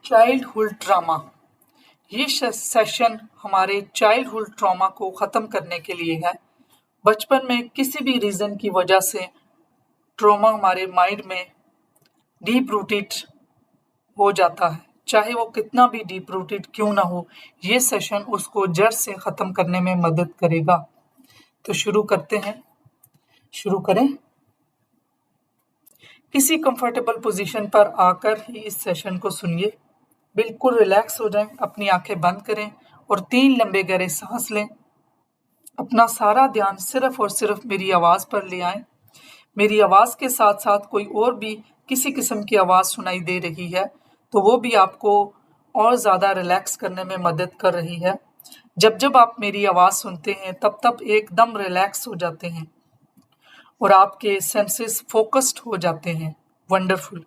Childhood trauma. ये session हमारे childhood trauma को ख़त्म करने के लिए है। बचपन में किसी भी रीज़न की वजह से ट्रॉमा हमारे माइंड में डीप रूटेड हो जाता है, चाहे वो कितना भी डीप रूटेड क्यों ना हो, ये सेशन उसको जड़ से ख़त्म करने में मदद करेगा। तो शुरू करते हैं। शुरू करें। किसी कंफर्टेबल पोजीशन पर आकर ही इस सेशन को सुनिए। बिल्कुल रिलैक्स हो जाएं, अपनी आंखें बंद करें और 3 लंबे गहरे सांस लें। अपना सारा ध्यान सिर्फ और सिर्फ मेरी आवाज़ पर ले आएं। मेरी आवाज़ के साथ साथ कोई और भी किसी किस्म की आवाज़ सुनाई दे रही है तो वो भी आपको और ज़्यादा रिलैक्स करने में मदद कर रही है। जब जब आप मेरी आवाज़ सुनते हैं तब तब एकदम रिलैक्स हो जाते हैं और आपके सेंसेस फोकस्ड हो जाते हैं। वंडरफुल।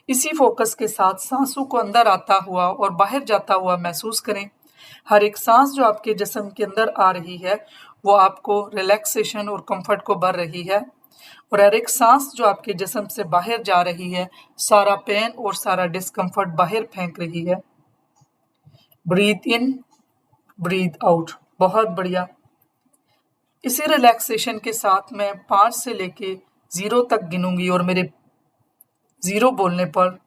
इसी फोकस के साथ सांसों को अंदर आता हुआ और बाहर जाता हुआ महसूस करें। हर एक सांस जो आपके जिस्म के अंदर आ रही है वो आपको रिलैक्सेशन और कंफर्ट को भर रही है और हर एक सांस जो आपके जिस्म से बाहर जा रही है सारा पेन और सारा डिस्कम्फर्ट बाहर फेंक रही है। ब्रीथ इन, ब्रीथ आउट। बहुत बढ़िया। इसी रिलैक्सेशन के साथ मैं 5 से लेके 0 तक गिनूंगी और मेरे 0 बोलने पर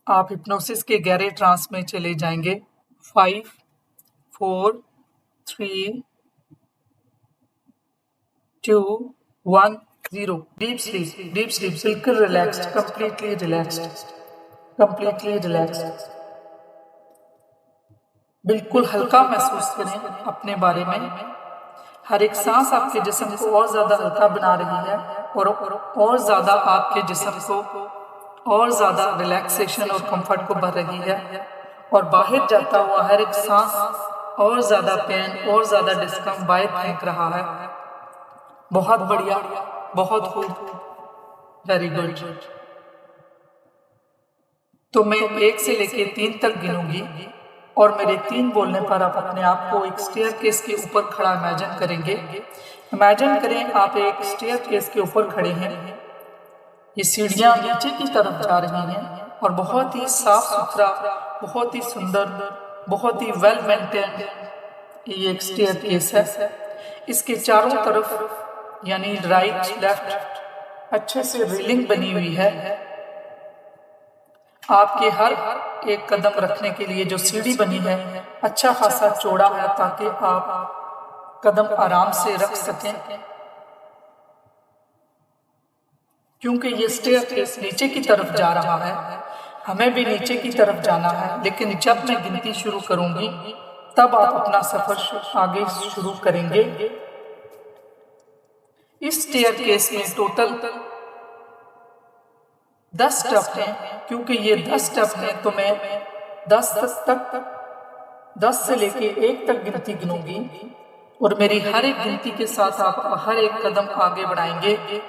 आप हिप्नोसिस के गहरे ट्रांस में चले जाएंगे। 5, 4, 3, 2, 1, 0। Deep sleep, deep sleep. बिल्कुल relaxed, completely relaxed, completely relaxed. बिल्कुल हल्का महसूस करें अपने बारे में। हर एक सांस आपके जिस्म को और ज़्यादा हल्का बना रही है और ज़्यादा आपके जिस्म को और ज़्यादा रिलैक्सेशन और कंफर्ट को भर रही है और बाहर जाता हुआ हर एक सांस और ज़्यादा पेन और ज़्यादा डिस्कम्फर्ट बाहर फेंक रहा है। बहुत बढ़िया, बहुत खूब, वेरी गुड। तो मैं 1 से लेके 3 तक गिनूंगी और मेरे 3 बोलने पर आप अपने आप को एक स्टेयरकेस के ऊपर खड़ा इमेजिन करेंगे। इमेजिन करें आप एक स्टेयरकेस के ऊपर खड़े हैं। ये सीढ़ियाँ नीचे की तरफ जा रही हैं और बहुत ही साफ सुथरा, बहुत ही सुंदर, बहुत ही वेल मेंटेन्ड ये एक स्टेयरकेस है। इसके चारों तरफ यानी राइट लेफ्ट अच्छे से रेलिंग बनी हुई है। आपके हर एक कदम रखने के लिए जो सीढ़ी बनी है अच्छा खासा चौड़ा है ताकि आप कदम आराम से रख सकें। क्योंकि ये स्टेयरकेस नीचे की तरफ जा रहा है, हमें भी नीचे की तरफ जाना है, लेकिन जब मैं गिनती शुरू करूंगी तब आप अपना सफर आगे शुरू करेंगे। इस स्टेयरकेस में टोटल 10 स्टेप हैं। क्योंकि ये 10 स्टेप हैं तो मैं 10 से लेके 1 तक गिनती गिनूंगी और मेरी हर एक गिनती के साथ आप हर एक कदम आगे बढ़ाएंगे।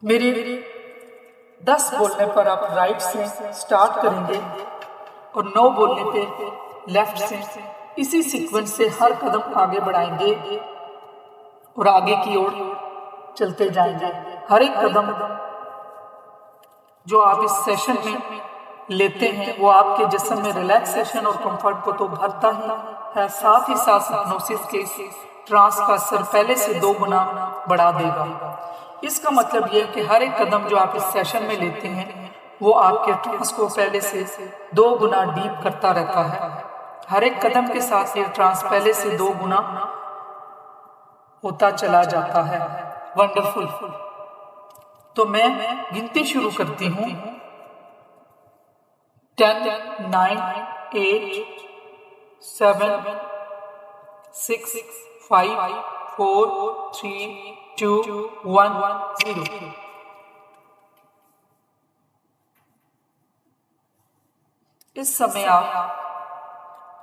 मेरे 10 बोलने पर आप राइट से स्टार्ट करेंगे और 9 बोलने पे लेफ्ट से इसी सीक्वेंस से हर कदम आगे बढ़ाएंगे और आगे की ओर चलते जाएंगे। हर एक कदम जो आप इस सेशन में लेते हैं वो आपके जिस्म में रिलैक्सेशन और कंफर्ट को तो भरता ही है, साथ ही साथ हिप्नोसिस के ट्रांस का असर पहले से 2 गुना बढ़ा देगा। इसका मतलब यह है कि हर एक कदम जो आप इस सेशन में लेते हैं वो आपके ट्रांस को पहले से 2 गुना डीप करता रहता है। हर एक कदम के साथ ये ट्रांस पहले से 2 गुना होता चला जाता है। वंडरफुल। तो मैं गिनती शुरू करती हूँ। 10, 9, 8, 7, 6, 5, 4, 3, 2, 1, 0। इस समय आप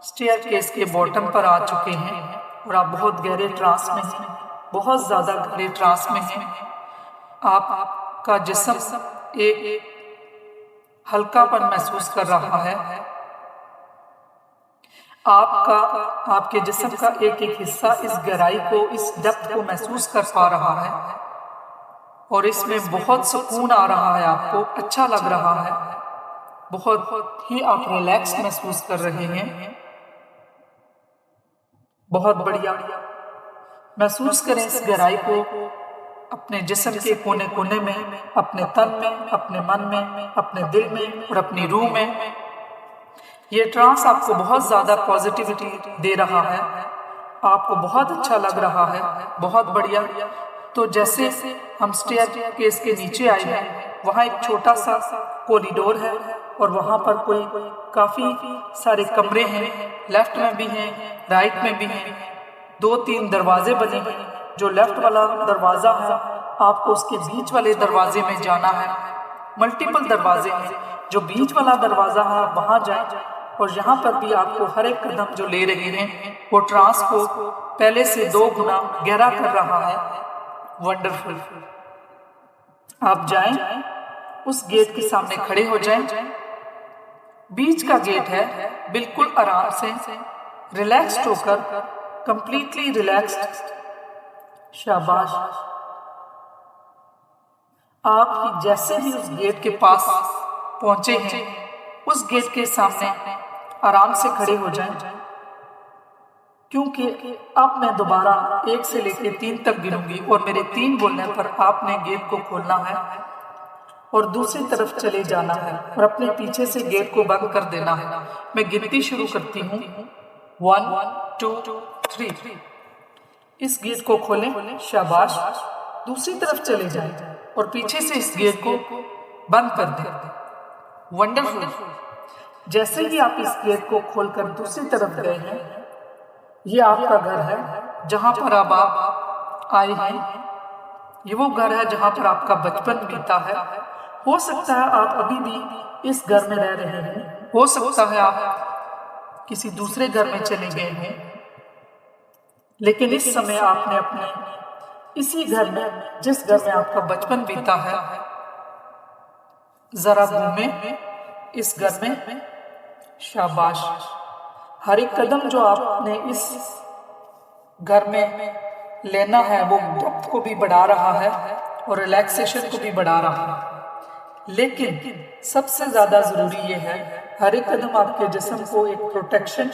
स्टेयरकेस के बॉटम पर आ चुके हैं और आप बहुत गहरे ट्रांस में हैं, बहुत ज़्यादा गहरे ट्रांस में हैं। आपका जिस्म एक हल्कापन महसूस कर रहा है। आपके जिस्म का एक एक हिस्सा इस गहराई को, इस डेप्थ को महसूस कर पा रहा है और इसमें बहुत सुकून आ रहा है, आपको अच्छा लग रहा है। बहुत ही आप रिलैक्स महसूस कर रहे हैं। बहुत बढ़िया। महसूस करें इस गहराई को अपने जिस्म के कोने कोने में, अपने तन में, अपने मन में, अपने दिल में और अपनी रूह में। ये ट्रांस आपको बहुत ज़्यादा पॉजिटिविटी दे रहा है, आपको बहुत अच्छा लग रहा है। बहुत बढ़िया। तो जैसे हम स्टेयरकेस के नीचे आए हैं, वहाँ एक छोटा सा कॉरिडोर है और वहाँ पर कोई काफ़ी सारे कमरे हैं, लेफ्ट में भी हैं, राइट में भी हैं। 2-3 दरवाजे बने हैं। जो लेफ्ट वाला दरवाज़ा है, आपको उसके बीच वाले दरवाजे में जाना है। मल्टीपल दरवाजे हैं, जो बीच वाला दरवाज़ा है वहाँ जाएं। और यहाँ पर भी आपको हर एक कदम जो ले रहे हैं वो ट्रांस को पहले से 2 गुना गहरा कर रहा है। वंडरफुल। आप जाएं, उस गेट के सामने खड़े हो जाएं। बीच का गेट है, बिल्कुल आराम से रिलैक्स्ड होकर, कंप्लीटली रिलैक्स्ड। शाबाश। आप जैसे ही उस गेट के पास पहुंचे हैं, उस गेट के सामने आराम से खड़े हो जाएं, क्योंकि अब मैं दोबारा 1 से लेकर 3 तक गिनूंगी और मेरे 3 बोलने पर आपने गेट को खोलना है और दूसरी तरफ चले जाना है और अपने पीछे से गेट को बंद कर देना है। मैं गिनती शुरू करती हूँ। 1 2 3। इस गेट को खोलें। शाबाश। दूसरी तरफ चले जाएं और पीछे से इस गेट को बंद कर दें। वंडरफुल। जैसे ही आप इस गेट को खोलकर दूसरी तरफ गए हैं, ये आपका घर है जहां पर अब आप आए हैं। ये वो घर है जहां पर आपका बचपन बीता है। हो सकता है आप अभी भी इस घर में रह रहे हैं, हो सकता है आप किसी दूसरे घर में चले गए हैं, लेकिन इस समय आपने अपने इसी घर में, जिस घर में आपका बचपन बीता है, जरा घूमें इस घर में। शाबाश। हर एक कदम जो आपने इस घर में लेना है वो डेप्थ को भी बढ़ा रहा है और रिलैक्सेशन को भी बढ़ा रहा है। लेकिन सबसे ज्यादा जरूरी ये है, हर एक कदम आपके जिस्म को एक प्रोटेक्शन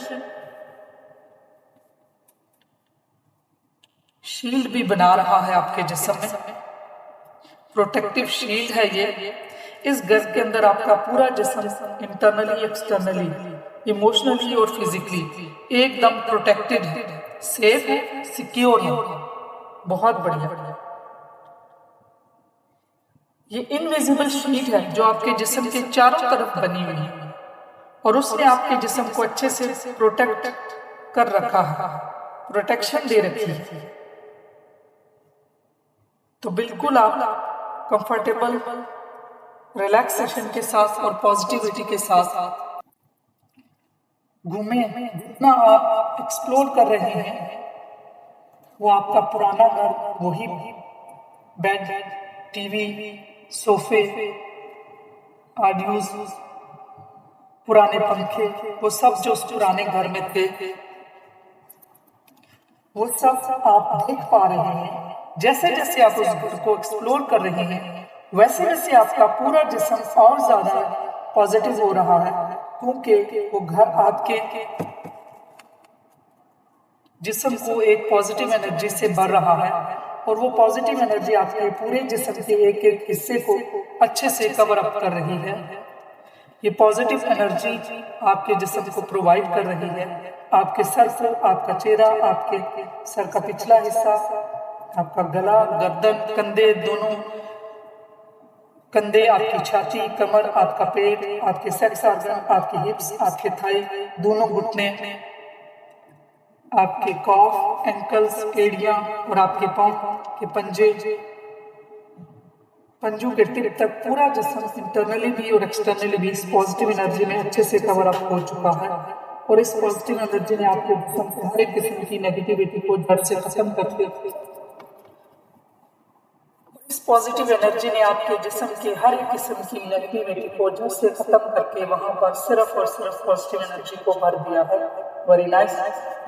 शील्ड भी बना रहा है। आपके जिस्म में प्रोटेक्टिव शील्ड है ये। इस घर के अंदर आपका पूरा जिस्म इंटरनली, एक्सटर्नली, इमोशनली और फिजिकली एकदम प्रोटेक्टेड है, सेफ है, सिक्योर है। बहुत बढ़िया। ये इनविजिबल शीट है जो आपके जिस्म के चारों तरफ बनी हुई है और उसने आपके जिस्म को अच्छे से प्रोटेक्ट कर रखा है, प्रोटेक्शन दे रखी है। तो बिल्कुल आप कंफर्टेबल, रिलैक्सेशन के साथ और पॉजिटिविटी के साथ घूमें। जितना आप एक्सप्लोर कर रहे हैं वो आपका पुराना घर, वही बेड, टीवी, सोफे, ऑडियोज, पुराने पंखे, वो सब जो उस पुराने घर में थे, वो सब आप देख पा रहे हैं। जैसे जैसे आप उस घर को एक्सप्लोर कर रहे हैं, वैसे वैसे आपका पूरा जिस्म और ज्यादा पॉजिटिव हो रहा है, क्योंकि वो घर आपके जिस्म को एक पॉजिटिव एनर्जी से भर रहा है और वो पॉजिटिव एनर्जी आपके पूरे जिस्म के एक एक हिस्से को अच्छे से कवर अप कर रही है। ये पॉजिटिव एनर्जी आपके जिस्म को प्रोवाइड कर रही है। आपके सर को, आपका चेहरा, आपके सर का पिछला हिस्सा, आपका गला, गर्दन, कंधे, दोनों कंधे, आपकी छाती, कमर, आपका पेट, आपके सेक्स ऑर्गन, आपकी हिप्स, आपके थाई, दोनों घुटने, आपके कॉफ, एंकल्स, एड़ियां और आपके पांव के पंजों के टिप तक पूरा जिस्म इंटरनली भी और एक्सटर्नली भी इस पॉजिटिव एनर्जी में अच्छे से कवर अप हो चुका है और इस पॉजिटिव एनर्जी ने आपके जिस्म को हर एक किस्म की नेगेटिविटी को जड़ से खत्म करके, इस पॉजिटिव एनर्जी ने आपके जिस्म की हर एक किस्म की नेगेटिविटी को जड़ से खत्म करके वहां पर सिर्फ और सिर्फ पॉजिटिव एनर्जी को भर दिया है। Very nice.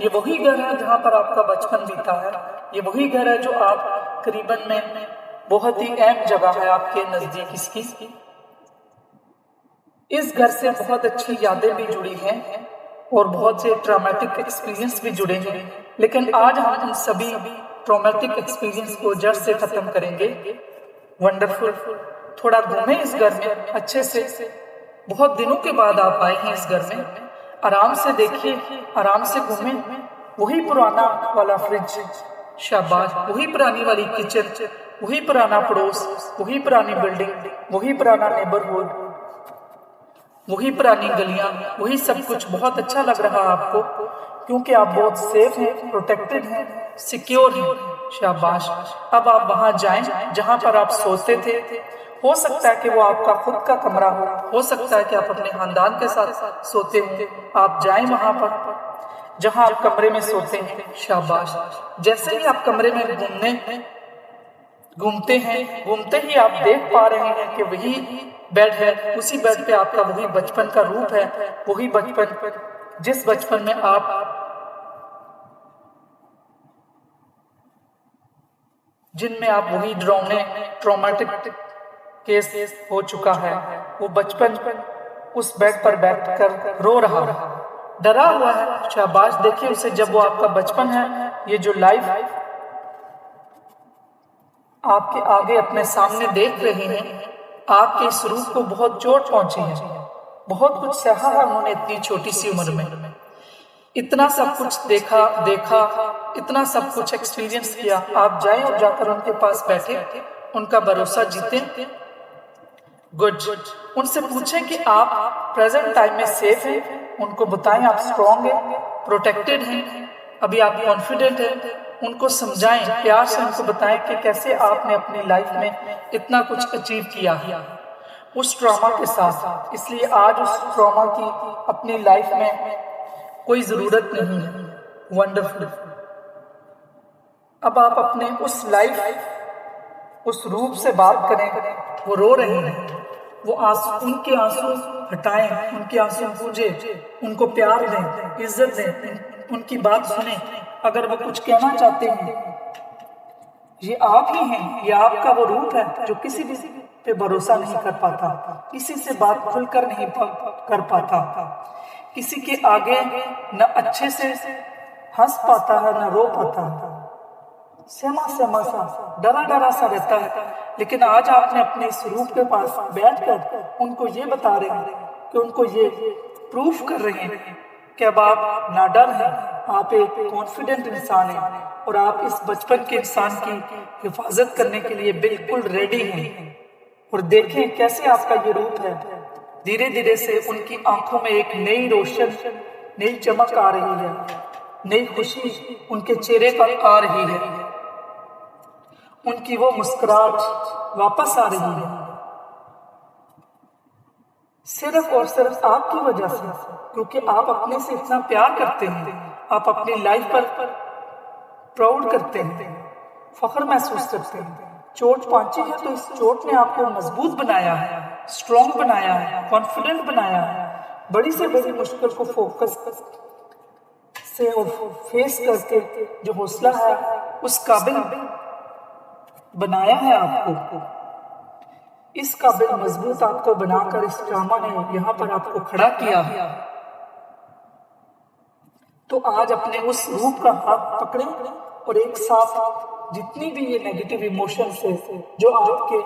ये वही घर है जहाँ पर आपका बचपन बीता है। ये वही घर है जो आप करीबन में बहुत ही अहम जगह है आपके नजदीक इसकी। इस घर से बहुत अच्छी यादें भी जुड़ी हैं और बहुत से ट्रॉमेटिक एक्सपीरियंस भी जुड़े हैं, लेकिन आज हम उन सभी ट्रॉमेटिक एक्सपीरियंस को जड़ से खत्म करेंगे। वंडरफुल, थोड़ा घूमें इस घर में अच्छे से। बहुत दिनों के बाद आप आए हैं इस घर में, आराम से देखिए, आराम से घूमें। वही पुराना वाला फ्रिज, शाबाश, वही पुरानी वाली किचन, वही पुराना पड़ोस, वही पुरानी बिल्डिंग, वही पुराना नेबरहुड, वही पुरानी गलियां, वही सब कुछ बहुत अच्छा लग रहा आपको, क्योंकि आप बहुत सेफ हैं, प्रोटेक्टेड हैं, सिक्योर हैं। शाबाश। अब आप वहां जाएं जहां पर आप सोते थे। हो सकता है कि वो आपका खुद का कमरा हो सकता है कि आप अपने खानदान के साथ सोते हो। आप जाएं वहां पर जहां आप कमरे में सोते हैं। शाबाश। जैसे ही आप कमरे में घूमते ही आप देख पा रहे हैं कि वही बेड है, उसी बेड पे आपका वही बचपन का रूप है, वही बचपन जिस बचपन में जिनमें आप वही डरावने ट्रॉमेटिक केस हो चुका है, वो बचपन उस बेड पर बैठकर रो रहा है, डरा हुआ है। शाबाश। देखिए उसे, जब वो आपका बचपन है, ये जो लाइफ आपके आगे अपने सामने देख रहे हैं, आपके इस रूप को बहुत चोट पहुंची है, बहुत कुछ सहा है उन्होंने इतनी छोटी सी उम्र में, इतना सब कुछ देखा, इतना सब कुछ एक्सपीरियंस किया। आप जाएं और जाकर उनके पास बैठे, उनका भरोसा जीतें। गुड। उनसे पूछें कि आप प्रेजेंट टाइम में सेफ हैं, उनको बताएं आप स्ट्रॉन्ग हैं, प्रोटेक्टेड हैं, अभी आप कॉन्फिडेंट हैं। उनको समझाएं, प्यार से उनको बताएं कि कैसे आपने अपनी लाइफ में इतना कुछ अचीव किया है उस ट्रॉमा के साथ। इसलिए आज उस ट्रॉमा की अपनी लाइफ में कोई जरूरत नहीं है। वंडरफुल। अब आप अपने उस लाइफ, उस रूप से बात करें। वो रो रहे हैं, वो आंसू, उनके आंसू हटाएं, उनके आंसू पूजे, उनको प्यार दें, इज्जत दें, उनकी बात सुने। अगर वो कुछ कहना चाहते हैं, ये आप ही हैं, ये आपका वो रूप है जो किसी भी पे भरोसा नहीं कर पाता, किसी से बात खुलकर नहीं कर पाता, किसी के आगे न अच्छे से हंस पाता है न रो पाता है, सहमा सा, डरा सा रहता है। लेकिन आज आपने अपने इस रूप के पास बैठकर उनको ये बता रहे हैं कि उनको ये प्रूफ कर रहे हैं कि अब आप ना डर हैं, आप एक कॉन्फिडेंट इंसान हैं और आप इस बचपन के इंसान की हिफाजत करने के लिए बिल्कुल रेडी हैं। और देखें कैसे आपका ये रूप है, धीरे धीरे से उनकी आंखों में एक नई रोशन, नई चमक आ रही है, नई खुशी उनके चेहरे पर आ रही है, उनकी वो मुस्कुराहट वापस आ रही है, सिर्फ और सिर्फ आपकी वजह से, क्योंकि आप अपने से इतना प्यार करते हैं, आप अपनी लाइफ पर प्राउड करते हैं, फख्र महसूस करते हैं। चोट पहुंची है तो इस चोट ने आपको मजबूत बनाया है, स्ट्रॉन्ग बनाया है, कॉन्फिडेंट बनाया है, बड़ी से बड़ी मुश्किल को फोकस से और फेस करके जो हौसला है उस काबिल बनाया है आपको, इस काबिल मजबूत आपको बनाकर इस ड्रामा ने यहाँ पर आपको खड़ा किया है। तो आज अपने उस रूप का हाथ पकड़े और एक साथ जितनी भी ये नेगेटिव इमोशंस है जो आपके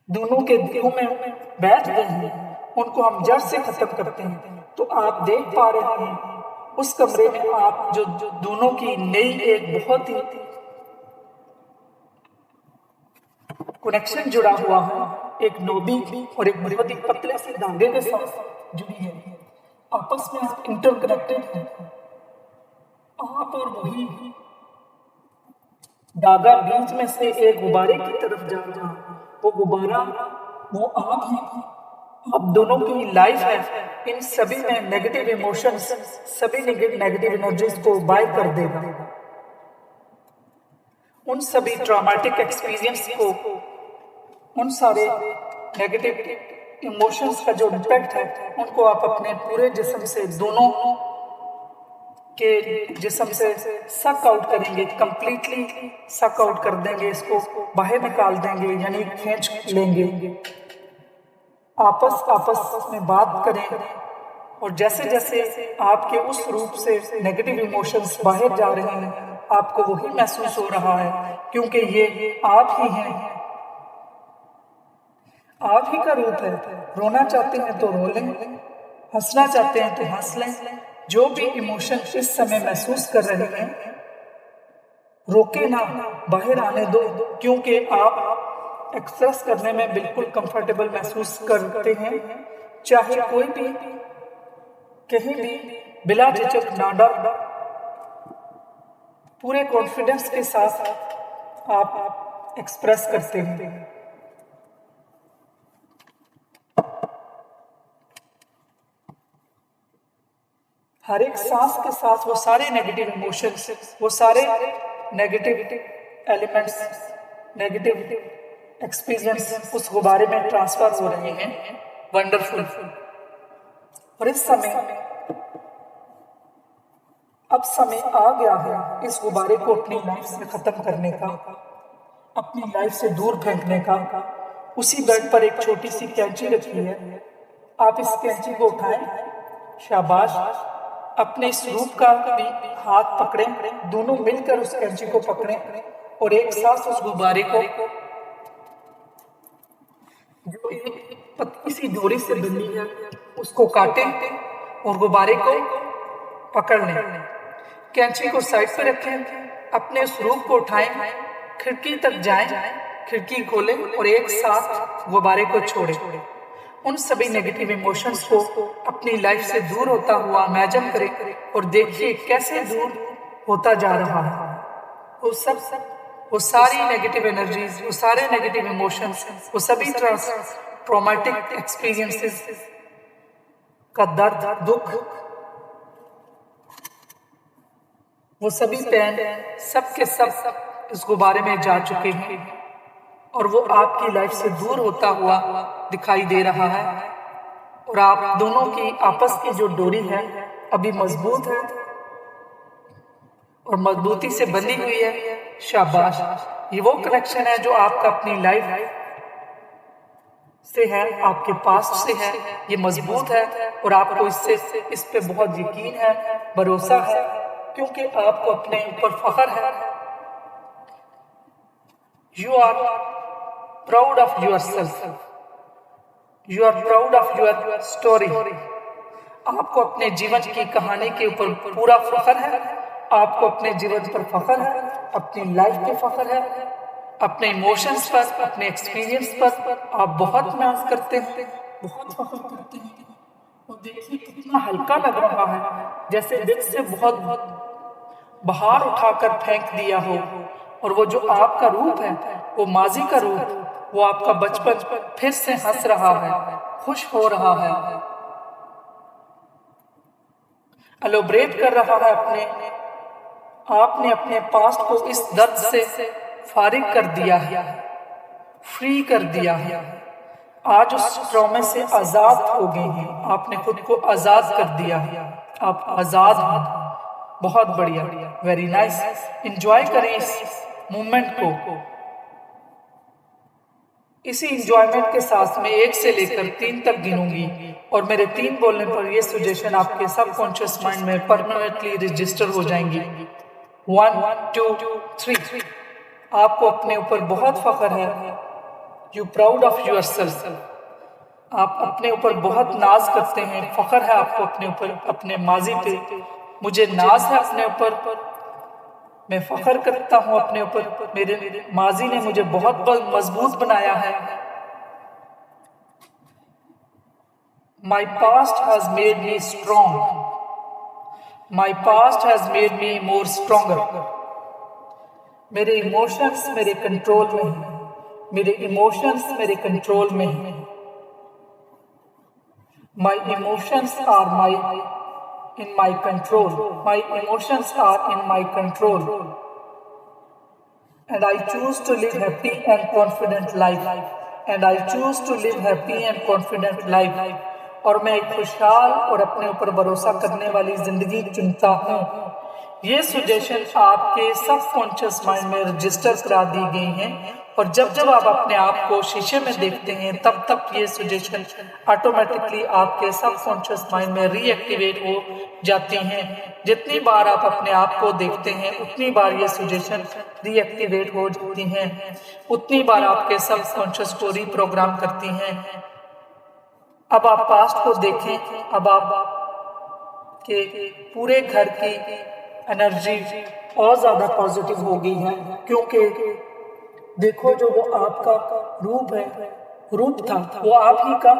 दोनों के दिलों में बैठ गए हैं, उनको हम जड़ से खत्म करते हैं। तो आप देख पा रहे हैं उस कमरे में आप जो दोनों की नई एक बहुत ही कनेक्शन जुड़ा हुआ है, एक नोबी और एक बहुत ही पतले से धागे के साथ जुड़ी है, आपस में आप इंटरकनेक्टेड हैं। आप और वही धागा बीच में से एक गुब्बारे की तरफ जा रहा है, वो गुब्बारा वो आप हैं, आप दोनों की लाइफ है। इन सभी में नेगेटिव इमोशंस, सभी नेगेटिव एनर्जीज को बाय कर देगा, उन सभी ट्रॉमेटिक एक्सपीरियंस को, उन सारे नेगेटिव इमोशंस का जो इम्पैक्ट है उनको आप अपने पूरे जिस्म से दोनों के जिस्म से सक आउट करेंगे, कंप्लीटली सक आउट कर देंगे, इसको बाहर निकाल देंगे, यानी खींच लेंगे। आपस में बात करें, और जैसे जैसे आपके उस रूप से नेगेटिव इमोशंस बाहर जा रहे हैं, आपको वही महसूस हो रहा है, क्योंकि ये आप ही हैं, आप ही का रूप है। रोना चाहते हैं तो रो लें, हंसना चाहते हैं तो हंस लें। जो भी इमोशन इस समय महसूस कर रहे हैं, रोके ना, बाहर आने दो, क्योंकि आप एक्सप्रेस करने में बिल्कुल कंफर्टेबल महसूस करते हैं। चाहे कोई भी कहीं भी बिला झिझक ना डर, पूरे कॉन्फिडेंस के साथ आप एक्सप्रेस करते हैं। हर एक सांस के साथ वो सारे नेगेटिव इमोशंस, वो सारे नेगेटिव एलिमेंट्स, नेगेटिव एक्सपीरियंस उस गुब्बारे में ट्रांसफर हो रहे हैं। वंडरफुल। और इस समय अब समय आ गया है इस गुब्बारे को अपनी लाइफ से खत्म करने का, अपनी लाइफ से दूर फेंकने का। उसी बेड पर एक छोटी सी कैंची रखी है, आप इस कैंची को उठाएं, शाबाश। अपने इस रूप का भी हाथ पकड़ें, दोनों मिलकर उस कैंची को पकड़ें, और एक साथ उस गुब्बारे को, जो एक पतली सी डोरी से बनी है, उसको काटें और गुब्बारे को पकड़ लें। कैंची को साइड पे रखें, अपने उस रूप को उठाएं, खिड़की तक जाएं, खिड़की खोलें और एक साथ गुब्बारे को छोड़ें। उन सभी नेगेटिव इमोशंस को अपनी लाइफ से दूर होता हुआ इमेजिन करें, और देखिए कैसे दूर होता जा रहा है। वो सारी नेगेटिव एनर्जीज, वो सारे नेगेटिव इमोशंस, वो सभी ट्रॉमेटिक एक्सपीरियंसेस का दर्द, दुख, वो सभी पेन सब के सब इस गुब्बारे में जा चुके हैं, और वो आपकी लाइफ से दूर होता हुआ दिखाई दे रहा है। और आप दोनों की आपस की जो डोरी है अभी मजबूत है और मजबूती से बंधी हुई है। शाबाश। ये वो कनेक्शन है जो आपका अपनी लाइफ से है, आपके पास्ट से है, ये मजबूत है, और आपको इस पे बहुत यकीन है, भरोसा है, क्योंकि आपको अपने ऊपर फख्र है। You are proud of yourself, you are proud of your story. आपको अपने जीवन की कहानी के ऊपर पूरा फख्र है, आपको अपने जीवन पर फख्र है, अपनी लाइफ पे फख्र है, अपने इमोशंस पर, अपने एक्सपीरियंस पर आप बहुत नाज करते हैं, बहुत फख्र करते हैं। और देखिए कितना हल्का लग रहा है, जैसे दिल से बहुत बाहर उठाकर फेंक दिया हो। और वो जो आपका रूप है, वो माजी का रूप, वो आपका बचपन फिर से हंस रहा है, खुश हो रहा है, एलोब्रेट कर रहा है आपने अपने पास्ट को इस दर्द से फारिग कर दिया है, फ्री कर दिया है। आज उस ट्रॉमे से आजाद हो गए हैं, आपने खुद को आजाद कर दिया है, आप आजाद हैं। बहुत बढ़िया, वेरी नाइस। एंजॉय करें इस मोमेंट को। इसी इंजॉयमेंट के साथ में 1 से लेकर 3 तक गिनूंगी, और मेरे 3 बोलने पर ये सजेशन आपके सबकॉन्शियस माइंड में परमानेंटली रजिस्टर हो जाएंगी। 1 2 3। आपको अपने ऊपर बहुत फख्र है, you proud of your self. आप अपने ऊपर बहुत नाज करते हैं, फख्र है आपको अपने ऊपर, अपने माजी पे। मुझे नाज है अपने ऊपर, मैं फख्र करता हूँ अपने ऊपर, मेरे माजी ने मुझे बहुत मजबूत बनाया है। My past has made me strong, my past has made me more stronger. मेरे इमोशंस मेरे कंट्रोल में हैं, मेरे इमोशंस मेरे कंट्रोल में हैं। My emotions are my in my control, my emotions are in my control, and I choose to live happy and confident life, and I choose to live happy and confident life। और मैं एक खुशहाल और अपने ऊपर भरोसा करने वाली जिंदगी चुनता हूँ। ये सजेशन आपके सबकॉन्शियस माइंड में रजिस्टर करा दी गई हैं और जब जब आप अपने आप को शीशे में देखते हैं तब तब ये सजेशन ऑटोमेटिकली आपके सबकॉन्शियस माइंड में रीएक्टिवेट हो जाती हैं। जितनी बार आप अपने आप को देखते हैं उतनी बार ये सजेशन रीएक्टिवेट हो जाती हैं, उतनी बार आपके सबकॉन्शियस को रीप्रोग्राम करती हैं। अब आप पास्ट को देखें, अब आप के पूरे घर की एनर्जी और ज्यादा पॉजिटिव हो गई है, क्योंकि देखो जो वो आपका रूप था वो आप ही का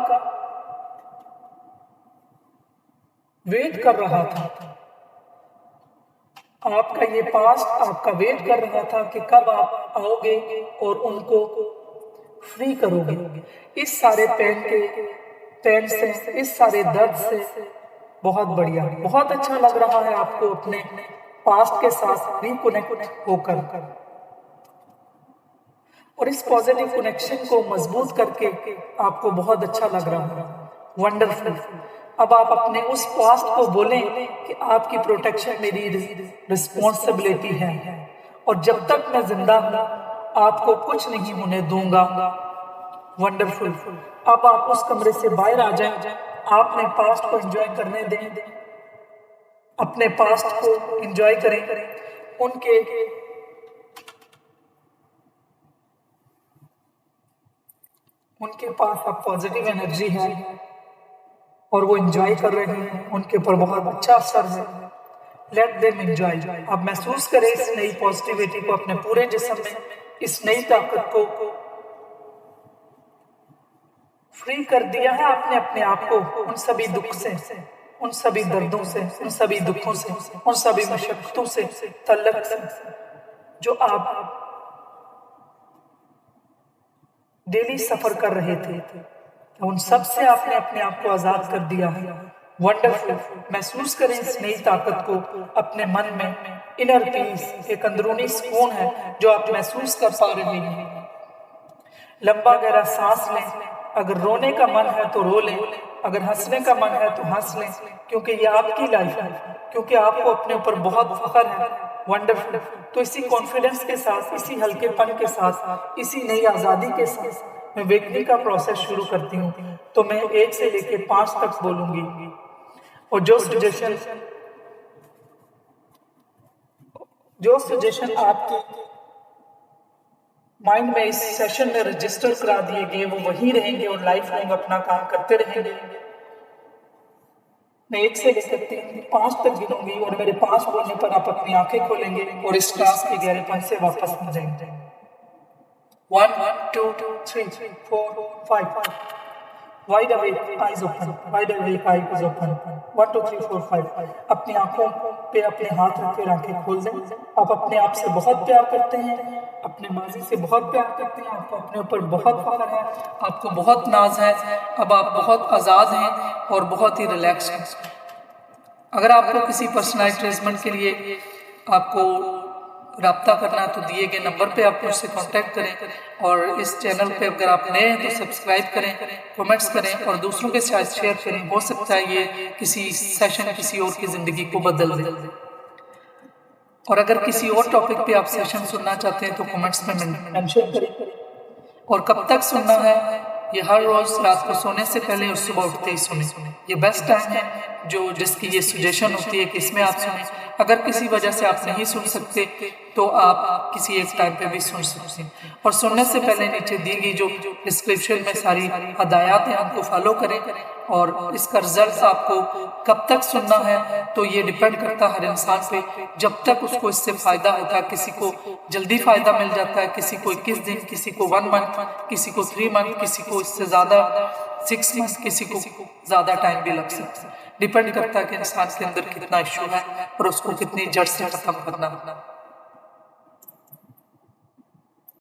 वेट कर रहा था। आपका ये पास्ट आपका वेट कर रहा था कि कब आप आओगे और उनको फ्री करोगे इस सारे पेन से, इस सारे दर्द से। बहुत बढ़िया, बहुत अच्छा लग रहा है आपको अपने पास्ट के साथ रिकनेक्ट होकर और इस पॉजिटिव कनेक्शन को मजबूत करके आपको बहुत अच्छा लग रहा है। वंडरफुल। अब आप अपने उस पास्ट को बोलें कि आपकी प्रोटेक्शन मेरी रिस्पॉन्सिबिलिटी है और जब तक मैं जिंदा हूं आपको कुछ नहीं होने दूंगा। वंडरफुल। अब आप उस कमरे से बाहर आ जाएं, आपने पास्ट को एंजॉय करने दें, अपने पास्ट को एंजॉय करें। उनके पास अब पॉजिटिव एनर्जी है और वो एंजॉय कर रहे हैं, उनके ऊपर बहुत अच्छा असर है। Let them enjoy. अब महसूस करें इस नई पॉजिटिविटी को अपने पूरे जिस्म में, इस नई ताकत को फ्री कर दिया है आपने अपने आप को उन सभी दुख से, उन सभी दर्दों से, उन सभी दुखों से, उन सभी मुश्किलों से, तल्लक से जो आप डेली सफर कर रहे थे, उन सब से आपने अपने आप को आजाद कर दिया है। वंडरफुल। महसूस करें इस नई ताकत को अपने मन में। इनर पीस, एक अंदरूनी सुकून है जो आप महसूस कर पा रहे हैं। लंबा गहरा सांस लें। अगर रोने का मन है तो रो लें, अगर हंसने का मन है तो हंस लें, क्योंकि ये आपकी लाइफ है, क्योंकि आपको अपने ऊपर बहुत फख्र है। वंडरफुल। तो इसी कॉन्फिडेंस के साथ, इसी हल्केपन के साथ, इसी नई आज़ादी के साथ मैं वेकनिंग का प्रोसेस शुरू करती हूँ। तो मैं 1 से लेकर 5 तक बोलूंगी और जो सजेशन आपकी माइंड में इस सेशन में रजिस्टर करा दिए गए वो वही रहेंगे और लाइफ लॉन्ग अपना काम करते रहेंगे। मैं 1 से लेकर 5 तक गिनूंगी और मेरे 5 बोलने पर आप अपनी आंखें खोलेंगे और इस क्लास के गहरेपन से वापस आ जाएंगे। 1 2 3 4 5 Wide awake, eyes open. Wide awake, eyes open. 1 2 3 4 5। अपनी आंखों पे अपने हाथ रखकर आंखें खोल दें। आप अपने आप से बहुत प्यार करते हैं, अपने माजी से बहुत प्यार करते हैं, आपको अपने ऊपर बहुत फख्र है, आपको बहुत नाज है। अब आप बहुत आज़ाद हैं और बहुत ही रिलैक्स हैं। अगर आपको किसी पर्सनलाइज्ड ट्रीटमेंट के लिए आपको राब्ता करना है तो दिए गए नंबर पे आप मुझसे कांटेक्ट करें और इस चैनल पे अगर आप नए हैं तो सब्सक्राइब करें, कमेंट्स करें और दूसरों के साथ शेयर करें। हो सकता है ये किसी सेशन किसी और की ज़िंदगी को बदल दे। और अगर किसी और टॉपिक पे आप सेशन सुनना चाहते हैं तो कमेंट्स में मेंशन करें। और कब तक सुनना है, ये हर रोज़ रात को सोने से पहले और सुबह उठते ही सुने। ये बेस्ट टाइम है जिसकी ये सजेशन होती है कि इसमें आप सुने। अगर किसी वजह से आप नहीं सुन सकते तो आप किसी एक टाइम पे भी सुन सकते हैं। और सुनने से पहले नीचे दी गई जो डिस्क्रिप्शन में सारी हदायत हैं उनको फॉलो करें। और इसका रिजल्ट आपको कब तक सुनना है तो ये डिपेंड करता है हर इंसान पे। जब तक उसको इससे फ़ायदा होता है, किसी को जल्दी फ़ायदा मिल जाता है, किसी को 21 दिन, किसी को 1 मंथ, किसी को 3 मंथ, किसी को इससे ज़्यादा 6 मंथ, किसी को ज़्यादा टाइम भी लग सकता है। डिपेंड करता है कि इंसान के अंदर कितना इशू है और उसको कितनी जड़ से ख़त्म करना है।